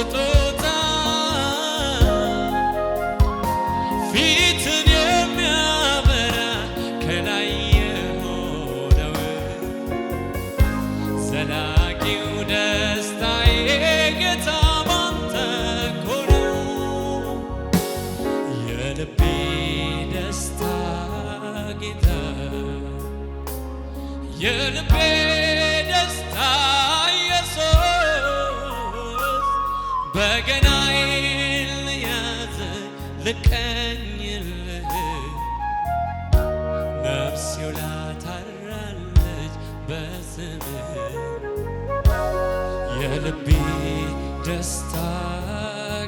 ስጦታ ፊትን የሚያበራ ከላይ የሆነው ዘላቂው ደስታዬ ጌታ ባንተ እኮ ነው። የልቤ ደስታ ጌታ የልቤ ደስታ ኢየሱስ በገናዬን ልያዝ ልቀኝልህ ነፍሴ ላታራለች በስምህ የልቤ ደስታ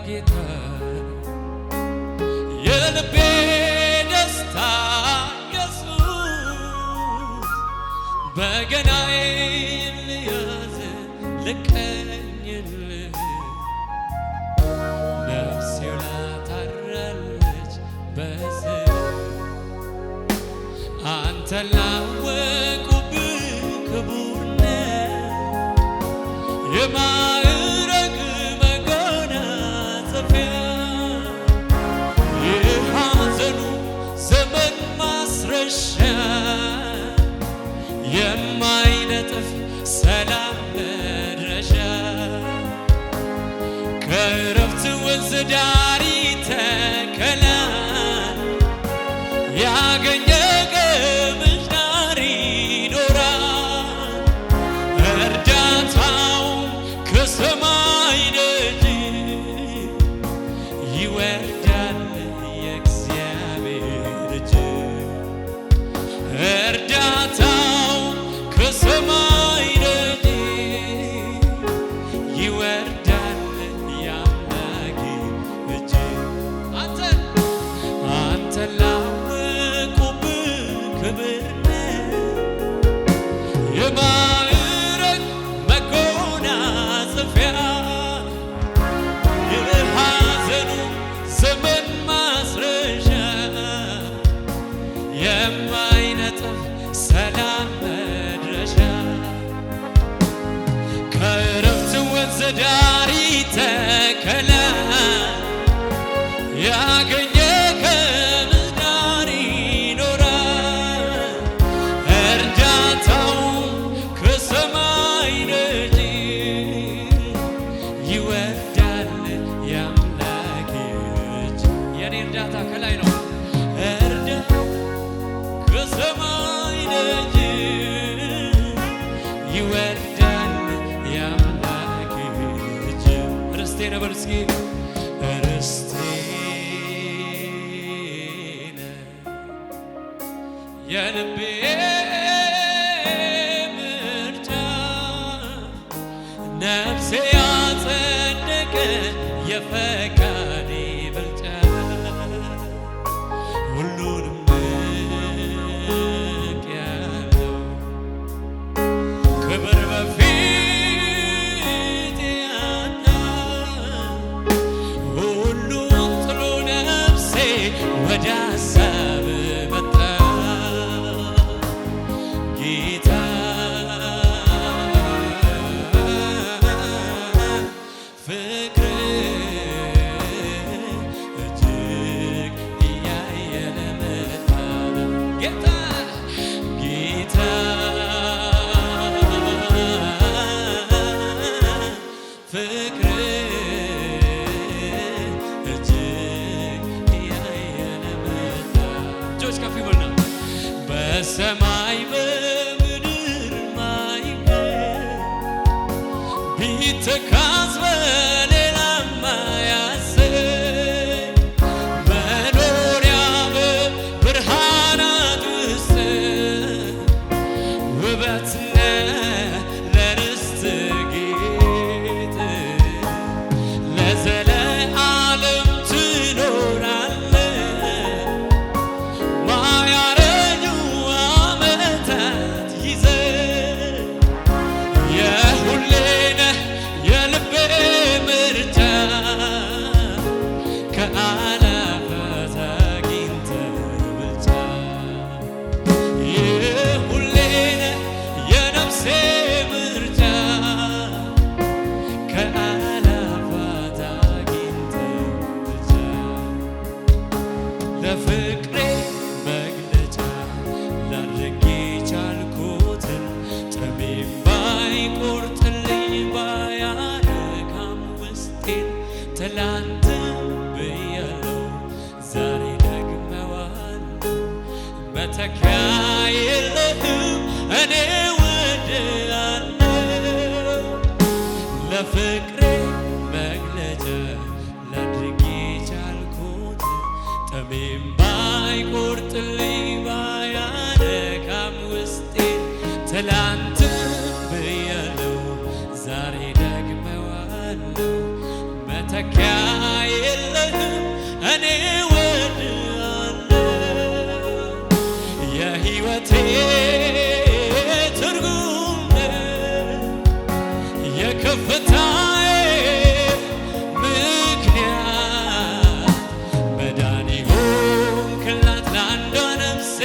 ጌታ የልቤ ደስታ ኢየሱስ በገናዬን ልያዝ ልቀኝልህ ነፍሴ ላታራለች በስምህ አንተን ላወቁብህ ክቡር ነህ የማዕረግ መጎናጸፊያ የሐዘኑ ዘመን ማስረሻ የማይነጥፍ ሰላም መድረሻ ከዕረፍት ወንዝ ዳር ይተከላል ያገኘ ከምንጭ ዳር ይኖራል እርዳታው ከሰማይ ደጅ ይወርዳል የእግዚአብሔር እጅ እርዳታው ከሰማይ ደጅ ይወርዳል የአምላኬ እጅ አንተን ላወቁብህ ክብር ነህ የማዕረግ መጎናጸፊያ የሐዘኑ ዘመን ማስረሻ የማይነጥፍ ሰላም መድረሻ ከዕረፍት ወንዝ ዳር ይተከላል ያገኘ ከምንጭ ዳር ይኖራል እርዳታው ከሰማይ ደጅ ይወርዳል የአምላኬ እጅ የኔ እርዳታ ከላይ ነው ከሰማይ ደጅ ይወርዳል የአምላኬ እጅ ርስቴ ነው በሉ እስኪ ርስቴ ነህ የልቤ ምርጫ ነፍሴ ያጸደቀ የፈቃዴ ብልጫ ሁሉንም ንቄአለሁ ክብር በፊት ያጣ ሁሉን ጥሎ ነፍሴ ወደ ሀሳብ መጣ ጌታ በሰማይ በምድር ማይገኝ ቢተካዝ በሌላ ማያሰኝ መኖሪያ በብርሃናት ውስጥ ውበት ነህ ለርስት ጌጥ ለዘለዓለም ትኖራለህ ማያረጁ ዓመታት ትላንትም ብያለው ዛሬ ደግመዋለሁ መተኪያ የለህም እኔ እወድሃለሁ ለፍቅሬ መግለጫ ላድርግ የቻልኩት ጠሜም ባይቆርጥልኝ ባያነካም ውስጤ ትላንትም ብያለው ዛሬ ደግመዋለሁ መተኪያ የለህም እኔ እወድሃለሁ የሕይወቴ ትርጉም የከፍታዬ ምክንያት መዳን ሆንክላት ለአንዷ ነፍሴ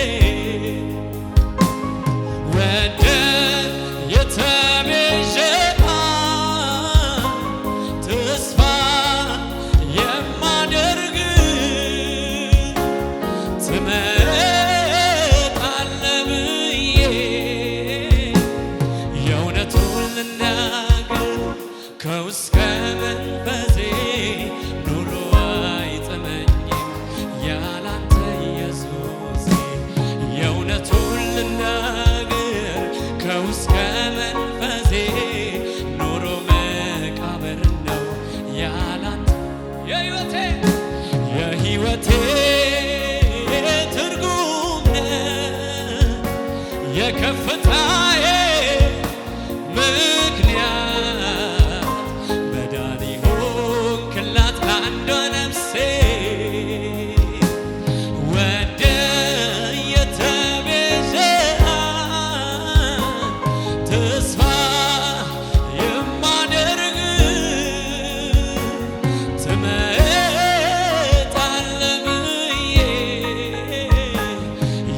ወደህ የተቤዠሃት ተስፋ የማደርግ ትመጣለህ ብዬ የእውነቱን ልናገር ከውስጥ ከመንፈሴ ኑሮ አይጥመኝም ያላንተ ኢየሱሴ የእውነቱን ልናገር ከውስጥ ከመንፈሴ ኑሮ መቃብር ነው ያላንተ የሕይወቴ ትርጉም የከፍታዬ ምክንያት መዳን ሆንክላት ለአንዷ ነፍሴ ወደህ የተቤዠሃት ተስፋ የማደርግ ትመጣለህ ብዬ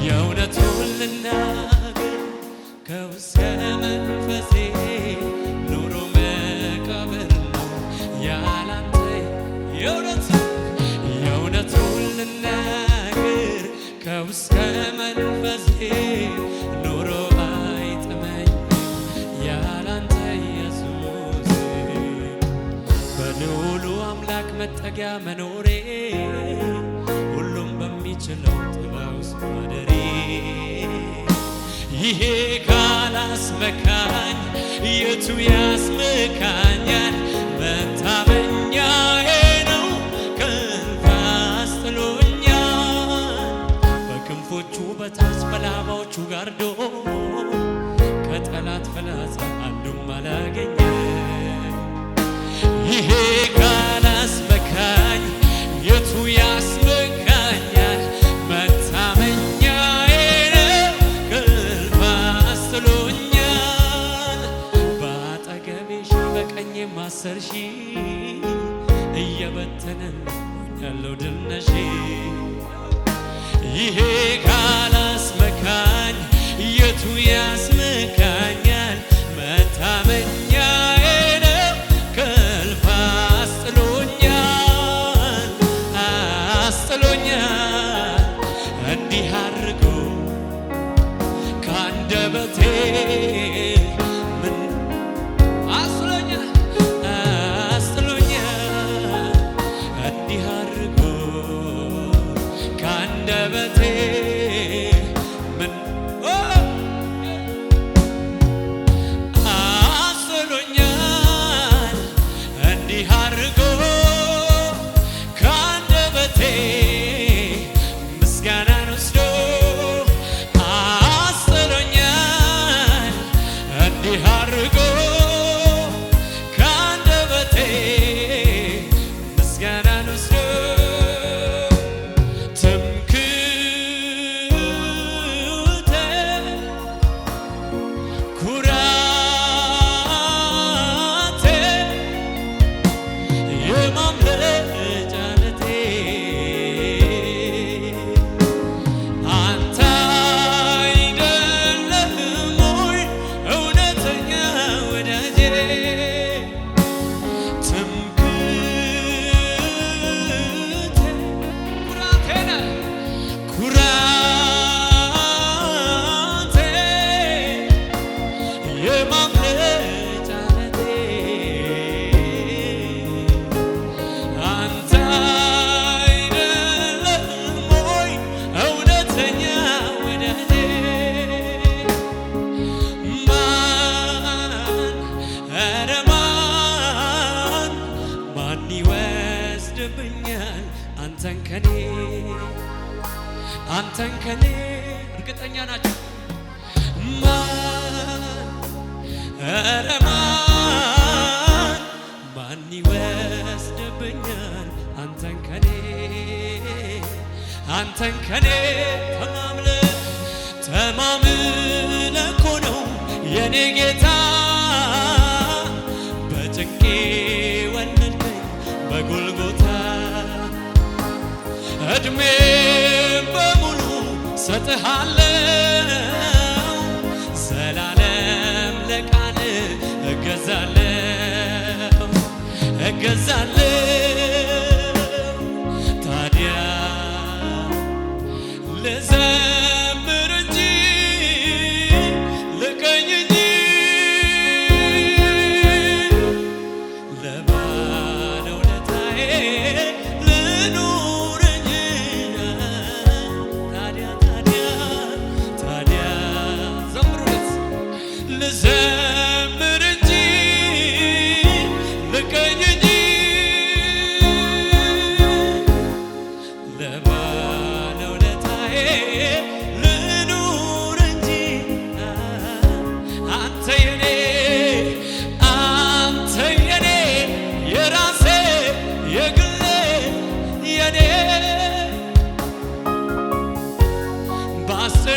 የእውነቱን ልናገር ከውስጥ ከመንፈሴ ኑሮ መቃብር ነው ያላንተ የእውነቱን ልናገር ከውስጥ ከመንፈሴ ኑሮ አይጥመኝም ያላንተ ኢየሱስ በልዑሉ አምላክ መጠጊያ መኖሬ ሁሉም በሚችለው ጥላ ውስጥ ማደሬ ይሄ ካላስመካኝ የቱ ያስመካኛል መታመኛዬ ነው ክንፍ አስጥሎኛል በክንፎቹ በታች በላባዎቹ ጋርዶ ከጠላት ፍላጻ አንዱም አላገኘ ይሄ ካላስመካኝ የቱ ያስመካኛል መታመኛዬ ነው ክንፍ አስጥሎኛል በአጠገቤ ሺህ በቀኜም 10 ሺህ እየበተነን ያለው ድል ነሺ ይሄ ካላስመካኝ የቱ ያስመካኛል መታመኛዬ ነው ክንፍ አስጥሎኛል እንዲህ አድርጎ ከአንደበቴ ምን አስጥሎኛል እንዲህ አድርጎ ከአንደበቴ ምን አስጥሎኛል እንዲህ አድርጎ ከአንደበቴ ምስጋናን ወስዶ አስጥሎኛል እንዲህ አድርጎ ከአንደበቴ ምስጋናን ወስዶ ትምክህቴ ኩራቴ የማምለጫ ዓለቴ አንተ አይደለህም ወይ እውነተኛ ወዳጄ ትምክህቴ ኩራቴ ነህ ኩራቴ የማምለጫ ዓለቴ ይወስድብኛል አንተን ከኔ እርግጠኛ ናቸው ኧረ ማን ይወስድብኛል አንተን ከኔ ተማምለ እኮ ነው የኔ ጌታ በጭንቄ ወለድከኝ በጎልጎታ እድሜም በሙሉ ሰጥሃለው ዘላለም ለቃል እገዛለው ታዲያ ልዘምር እንጂ ልቀኝ እንጂ ለባለውለታዬ ልኑር እንጂ ታዲያ ዘምሩለት ልዘምር እንጂ ልቀኝ እንጂ ለባለውለታዬ ልኑር እንጂ አንተ የኔ የራሴ የግሌ የኔ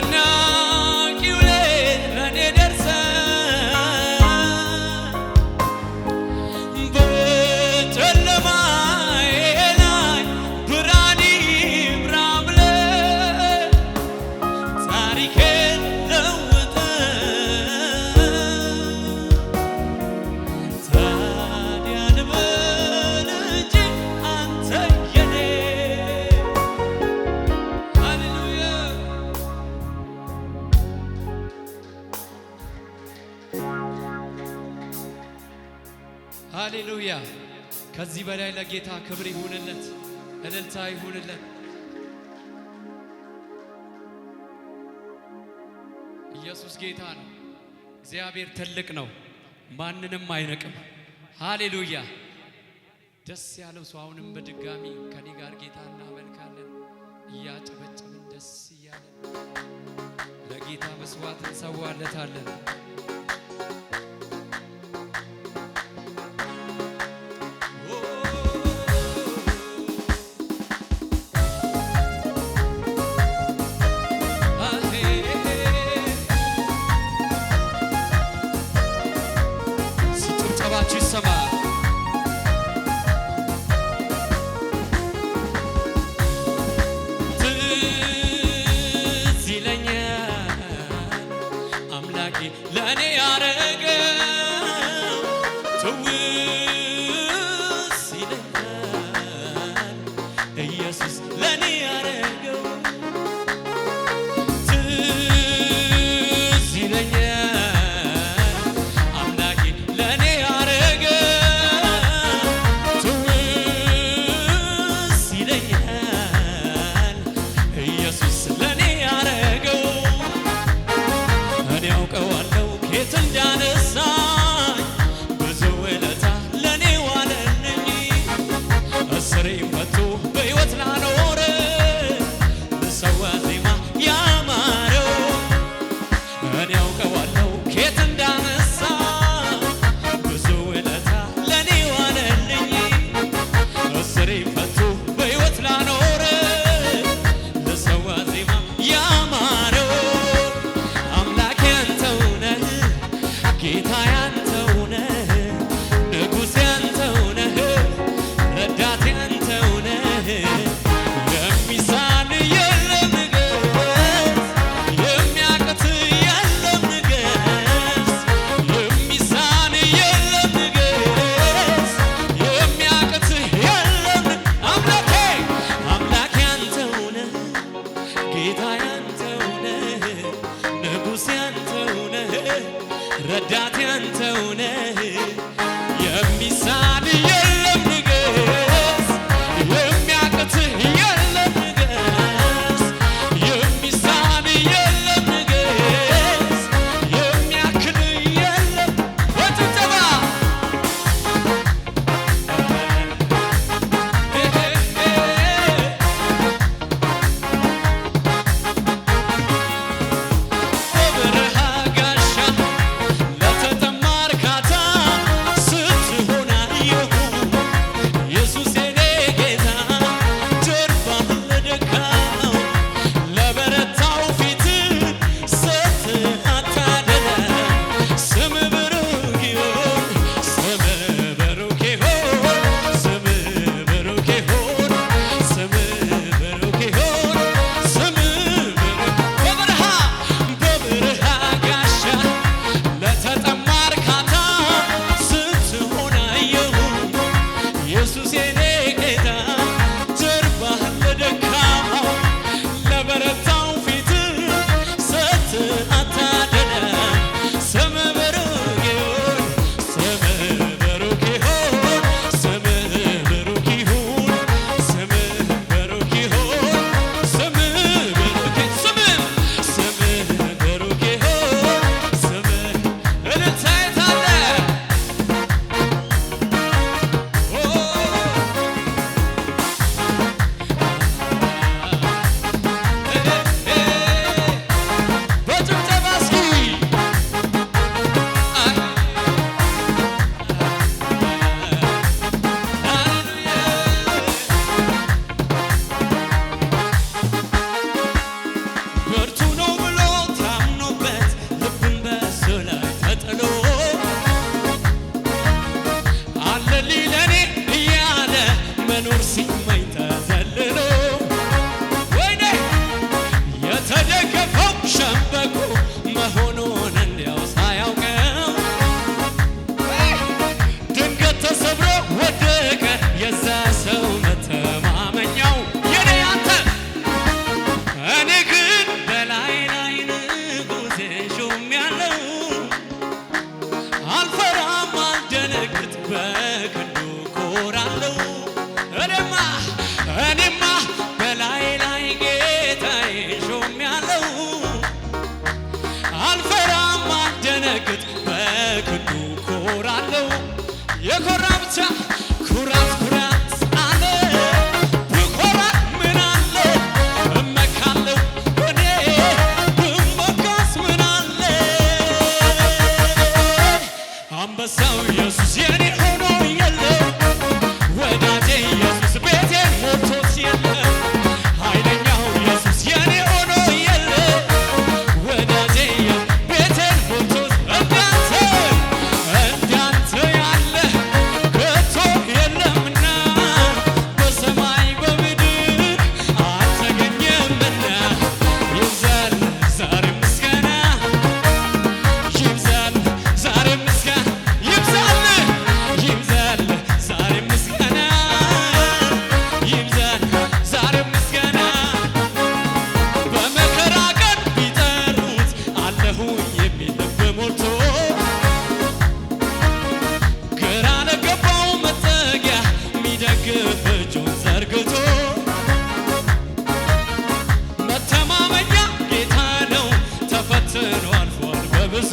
በአስጨናቂው ሌት ለኔ ደርሰህ በጨለማዬ ላይ ብርሃን ይብራ ብለህ ታሪኬን ለውጠህ ታዲያ ልበል እንጂ አንተ የኔ ሃሌሉያ ሃሌሉያ። ከዚህ በላይ ለጌታ ክብር ይሁንለት፣ እልልታ ይሁንለት። ኢየሱስ ጌታ ነው። እግዚአብሔር ትልቅ ነው፣ ማንንም አይነቅም። ሃሌሉያ። ደስ ያለው ሰው አሁንም በድጋሚ ከኔ ጋር ጌታ እናመልካለን፣ እያጨበጨብን ደስ እያለን ለጌታ መስዋዕት እንሰዋለታለን። ጭብጨባችሁ ይሰማ። ትዝ ይለኛል አምላኬ ለእኔ ያረገው፣ ትውስ ይለኛል ኢየሱስ ለእኔ ያረገው፣ ትዝ ይለኛል አምላኬ ለእኔ ያረገው፣ ትውስ ይለኛል ኢየሱስ ለእኔ ያረገው። እኔ ያውቀዋለሁ ከየት እንዳነሳኝ፣ ብዙ ውለታ ለእኔ ዋለልኝ። እስሬን ፈቶ በሕይወት ላኖረ ልሰዋ ዜማ ያማረው። እኔ ያውቀዋለሁ ከየት እንዳነሳኝ፣ ብዙ ውለታ ለእኔ ዋለልኝ። እስሬን ፈቶ በሕይወት ላኖረ ልሰዋ ዜማ ያማረው። አምላኬ አንተው ነህ፣ ጌታዬ አንተው ነህ፣ ንጉሴ አንተው ነህ፣ ረዳቴ አንተው ነህ፣ እኔማ በላይ ላይ ጌታዬ ሾሜያለሁ አልፈራም አልደነግጥ በክንዱ ኮራለሁ የኮራ ብቻ ኩራት ኩራት አለ ብኮራ ምን አለ እመካለሁ እኔ ብሞገስ ምን አለ አንበሳው ኢየሱስ የኔ ሆኖ የለ ወዳጄ ኢየሱስ ቤቴን ሞልቶት የለ ኃይለኛው ኢየሱስ የኔ ሆኖ የለ ወዳጄ ቤቴን ሞልቶት እንዳንተ ያለ ከቶ የለምና በሰማይ በምድር አልተገኘምና ይብዛል ዛሬ ምስጋና ይብዛል ዛሬ ምስጋና ይብዛል ዛሬ ምስጋና ይብዛል ዛሬ ምስጋና በመከራ ቀን ቢጠሩት አለሁኝ የሚል ልብ ሞልቶ ግራ ለገባው መጠጊያ የሚደግፍ እጁን ዘርግቶ መተማመኛ ጌታ ነው ተፈትኖ አልፏል በብዙ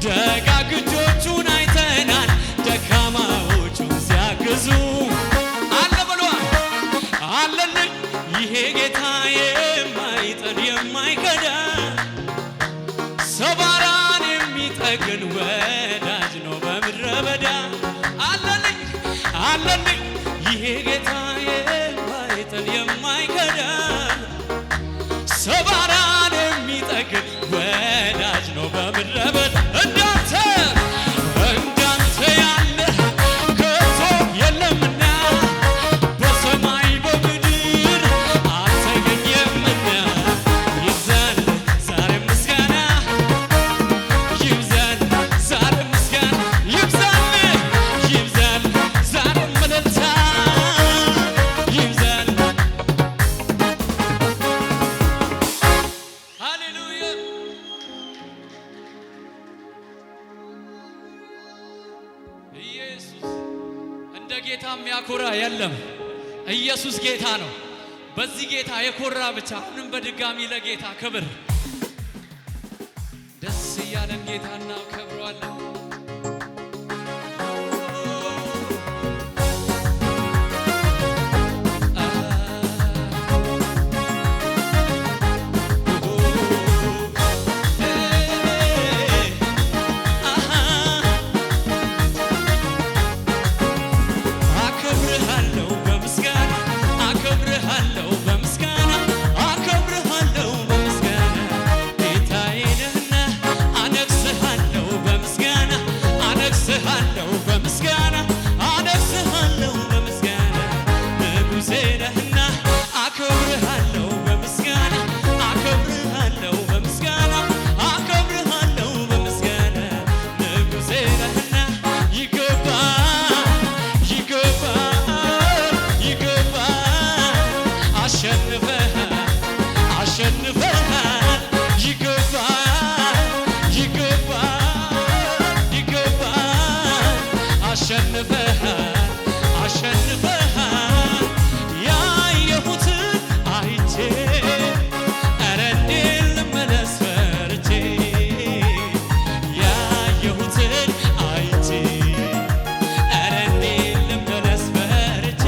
ደጋግ እጆቹን አይተናል ደካማዎቹን ሲያግዙ አለ ብሏል አለልኝ ይሄ ጌታ የማይጥል የማይከዳ ሰባራን የሚጠግን ወዳጅ ነው በምድረ በዳ አለልኝ ይሄ ጌታ የማይጥል የማይከዳ ሰባራን የሚጠግን ወዳጅ ነው በምድረ በዳ እንዳንተ ያለ ከቶ የለምና በሰማይ በምድር አልተገኘምና ይብዛል ዛሬ ምስጋና ይብዛል ዛሬ ምስጋና ይብዛል ዛሬ እልልታ ይብዛል ሃሌሉያ ኢየሱስ እንደ ጌታ የሚያኮራ የለም። ኢየሱስ ጌታ ነው። በዚህ ጌታ የኮራ ብቻ አሁንም በድጋሚ ለጌታ ክብር ደስ እያለን ጌታ እናከብረዋለን። አከብርሃለሁ በምስጋና አከብርሃለሁ በምስጋና አከብርሃለሁ በምስጋና ጌታዬ ነህና አነግስሃለሁ በምስጋና አነግስሃለሁ በምስጋና አነግስሃለሁ በምስጋና ንጉሴ ነህና አከብርሃለሁ በምስጋና አከብርሃለሁ በምስጋና አከብርሃለሁ በምስጋና ንጉሴ ነህና ይገባል አሸንፈሃል ይገባል አሸንፈሃል ያየሁትን አይቼ ኧረ እንዴት ልመለስ ፈርቼ ያየሁትን አይቼ ኧረ እንዴት ልመለስ ፈርቼ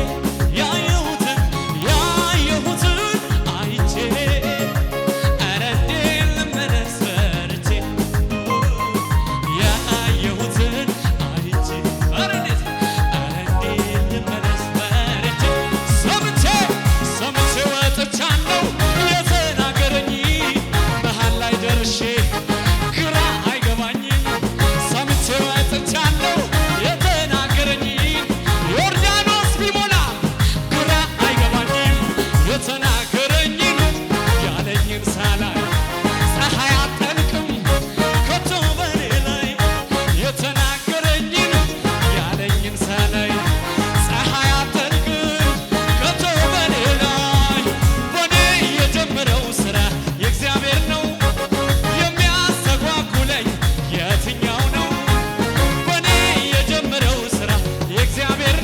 ያየሁትን አይቼ ኧረ እንዴት ልመለስ ፈርቼ ያየሁትን አይቼ ኧረ እንዴት ልመለስ ፈርቼ ሰምቼ ወጥቻለሁ የተናገረኝ መሃል ላይ ደርሼ ግራ አይገባኝም ሰምቼ ወጥቻለሁ የተናገረኝ ዮርዳኖስ ቢሞላ ግራ አይገባኝም የተናገረኝን ያለኝን ሳላይ ፀሐይ አትጠልቅም ከቶ በኔ ላይ የተናገረኝን ያለኝን ሳላይ ፀሐይ አትጠልቅም ከቶ በኔ ላይ በኔ የጀመረው ስራ የእግዚአብሔር ነው የሚያስተጓጉለኝ የትኛው ነው በኔ የጀመረው ስራ የእግዚአብሔር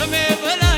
ስሜ በላይ